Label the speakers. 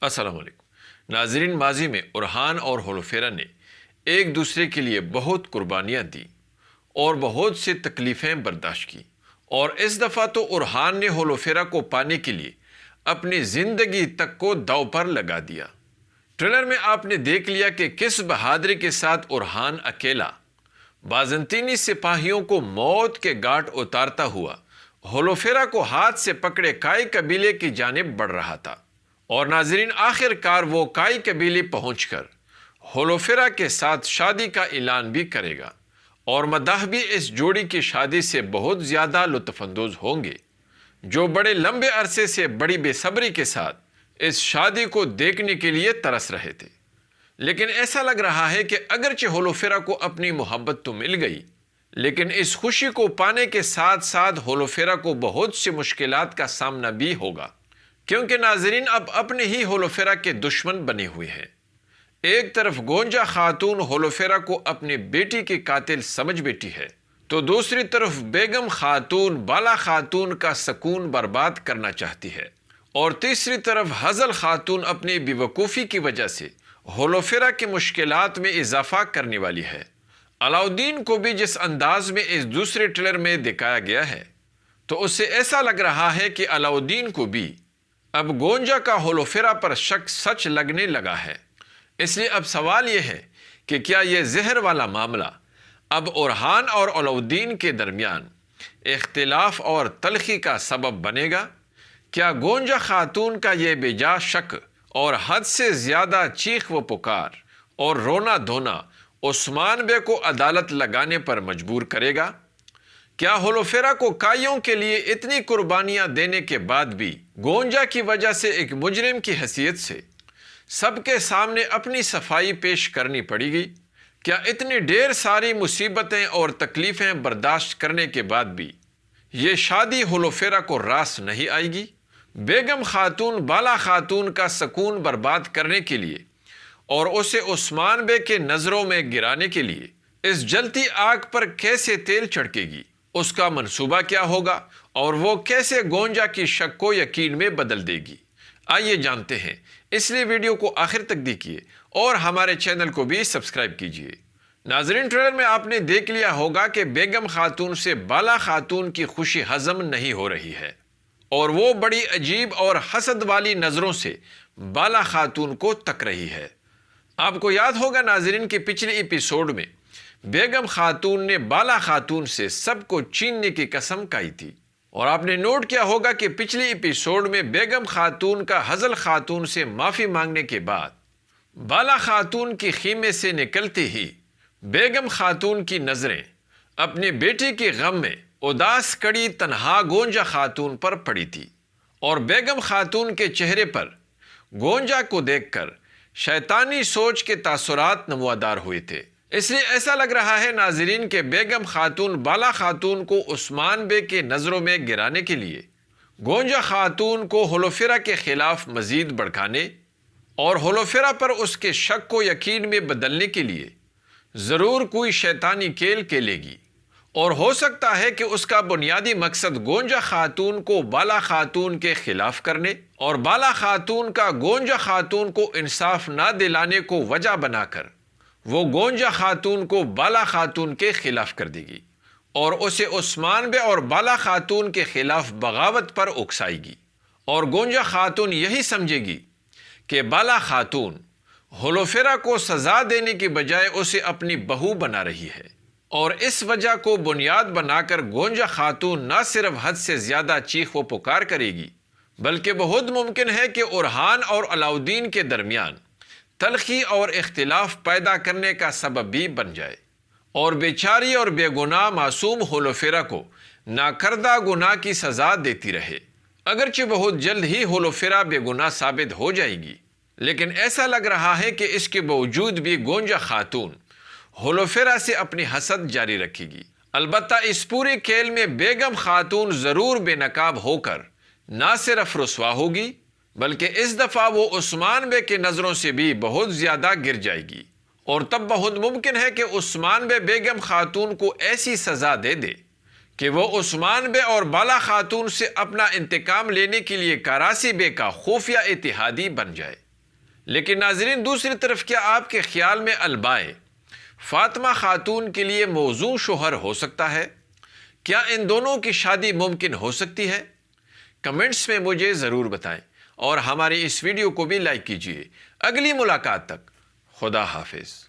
Speaker 1: السلام علیکم ناظرین، ماضی میں اورحان اور ہولوفیرا نے ایک دوسرے کے لیے بہت قربانیاں دی اور بہت سے تکلیفیں برداشت کی، اور اس دفعہ تو اورحان نے ہولوفیرا کو پانے کے لیے اپنی زندگی تک کو داؤ پر لگا دیا۔ ٹریلر میں آپ نے دیکھ لیا کہ کس بہادری کے ساتھ اورحان اکیلا بازنطینی سپاہیوں کو موت کے گھاٹ اتارتا ہوا ہولوفیرا کو ہاتھ سے پکڑے کائی قبیلے کی جانب بڑھ رہا تھا۔ اور ناظرین، آخر کار وہ کائی قبیلے پہنچ کر ہولوفیرا کے ساتھ شادی کا اعلان بھی کرے گا، اور مداح بھی اس جوڑی کی شادی سے بہت زیادہ لطف اندوز ہوں گے، جو بڑے لمبے عرصے سے بڑی بے صبری کے ساتھ اس شادی کو دیکھنے کے لیے ترس رہے تھے۔ لیکن ایسا لگ رہا ہے کہ اگرچہ ہولوفیرا کو اپنی محبت تو مل گئی، لیکن اس خوشی کو پانے کے ساتھ ساتھ ہولوفیرا کو بہت سی مشکلات کا سامنا بھی ہوگا، کیونکہ ناظرین اب اپنے ہی ہولوفیرا کے دشمن بنے ہوئے ہیں۔ ایک طرف گونجا خاتون ہولوفیرا کو اپنی بیٹی کی قاتل سمجھ بیٹھی ہے، تو دوسری طرف بیگم خاتون بالا خاتون کا سکون برباد کرنا چاہتی ہے، اور تیسری طرف ہزل خاتون اپنی بے وقوفی کی وجہ سے ہولوفیرا کی مشکلات میں اضافہ کرنے والی ہے۔ علاؤدین کو بھی جس انداز میں اس دوسرے ٹریلر میں دکھایا گیا ہے، تو اس سے ایسا لگ رہا ہے کہ علاؤدین کو بھی اب گونجا کا ہولوفیرا پر شک سچ لگنے لگا ہے۔ اس لیے اب سوال یہ ہے کہ کیا یہ زہر والا معاملہ اب اورحان اور علاؤدین کے درمیان اختلاف اور تلخی کا سبب بنے گا؟ کیا گونجا خاتون کا یہ بے جا شک اور حد سے زیادہ چیخ و پکار اور رونا دھونا عثمان بے کو عدالت لگانے پر مجبور کرے گا؟ کیا ہولوفیرا کو کائیوں کے لیے اتنی قربانیاں دینے کے بعد بھی گونجا کی وجہ سے ایک مجرم کی حیثیت سے سب کے سامنے اپنی صفائی پیش کرنی پڑے گی؟ کیا اتنی ڈھیر ساری مصیبتیں اور تکلیفیں برداشت کرنے کے بعد بھی یہ شادی ہولوفیرا کو راس نہیں آئے گی؟ بیگم خاتون بالا خاتون کا سکون برباد کرنے کے لیے اور اسے عثمان بے کے نظروں میں گرانے کے لیے اس جلتی آگ پر کیسے تیل چھڑکے گی؟ اس کا منصوبہ کیا ہوگا، اور وہ کیسے گونجا کی شک کو یقین میں بدل دے گی؟ آئیے جانتے ہیں، اس لیے ویڈیو کو آخر تک دیکھیے اور ہمارے چینل کو بھی سبسکرائب کیجیے۔ ناظرین، ٹریلر میں آپ نے دیکھ لیا ہوگا کہ بیگم خاتون سے بالا خاتون کی خوشی ہضم نہیں ہو رہی ہے، اور وہ بڑی عجیب اور حسد والی نظروں سے بالا خاتون کو تک رہی ہے۔ آپ کو یاد ہوگا ناظرین کہ پچھلے ایپیسوڈ میں بیگم خاتون نے بالا خاتون سے سب کو چھیننے کی قسم کھائی تھی، اور آپ نے نوٹ کیا ہوگا کہ پچھلے ایپیسوڈ میں بیگم خاتون کا ہزل خاتون سے معافی مانگنے کے بعد بالا خاتون کی خیمے سے نکلتے ہی بیگم خاتون کی نظریں اپنے بیٹے کے غم میں اداس کڑی تنہا گونجا خاتون پر پڑی تھی، اور بیگم خاتون کے چہرے پر گونجا کو دیکھ کر شیطانی سوچ کے تاثرات نمودار ہوئے تھے۔ اس لیے ایسا لگ رہا ہے ناظرین کہ بیگم خاتون بالا خاتون کو عثمان بے کے نظروں میں گرانے کے لیے گونجا خاتون کو ہولوفیرا کے خلاف مزید بھڑکانے اور ہولوفیرا پر اس کے شک کو یقین میں بدلنے کے لیے ضرور کوئی شیطانی کھیل کھیلے گی، اور ہو سکتا ہے کہ اس کا بنیادی مقصد گونجا خاتون کو بالا خاتون کے خلاف کرنے اور بالا خاتون کا گونجا خاتون کو انصاف نہ دلانے کو وجہ بنا کر وہ گونجا خاتون کو بالا خاتون کے خلاف کر دے گی، اور اسے عثمان بے اور بالا خاتون کے خلاف بغاوت پر اکسائے گی، اور گونجا خاتون یہی سمجھے گی کہ بالا خاتون ہولوفیرا کو سزا دینے کی بجائے اسے اپنی بہو بنا رہی ہے، اور اس وجہ کو بنیاد بنا کر گونجا خاتون نہ صرف حد سے زیادہ چیخ و پکار کرے گی، بلکہ بہت ممکن ہے کہ اورحان اور علاؤدین کے درمیان تلخی اور اختلاف پیدا کرنے کا سبب بھی بن جائے، اور بیچاری اور بے گناہ معصوم ہولوفیرا کو ناکردہ گناہ کی سزا دیتی رہے۔ اگرچہ بہت جلد ہی ہولوفیرا بے گناہ ثابت ہو جائے گی، لیکن ایسا لگ رہا ہے کہ اس کے باوجود بھی گونجا خاتون ہولوفیرا سے اپنی حسد جاری رکھے گی۔ البتہ اس پورے کھیل میں بیگم خاتون ضرور بے نقاب ہو کر نہ صرف رسوا ہوگی، بلکہ اس دفعہ وہ عثمان بے کے نظروں سے بھی بہت زیادہ گر جائے گی، اور تب بہت ممکن ہے کہ عثمان بے بیگم خاتون کو ایسی سزا دے دے کہ وہ عثمان بے اور بالا خاتون سے اپنا انتقام لینے کے لیے کراسی بے کا خفیہ اتحادی بن جائے۔ لیکن ناظرین دوسری طرف کیا آپ کے خیال میں البائے فاطمہ خاتون کے لیے موزوں شوہر ہو سکتا ہے؟ کیا ان دونوں کی شادی ممکن ہو سکتی ہے؟ کمنٹس میں مجھے ضرور بتائیں اور ہماری اس ویڈیو کو بھی لائک کیجیے۔ اگلی ملاقات تک خدا حافظ۔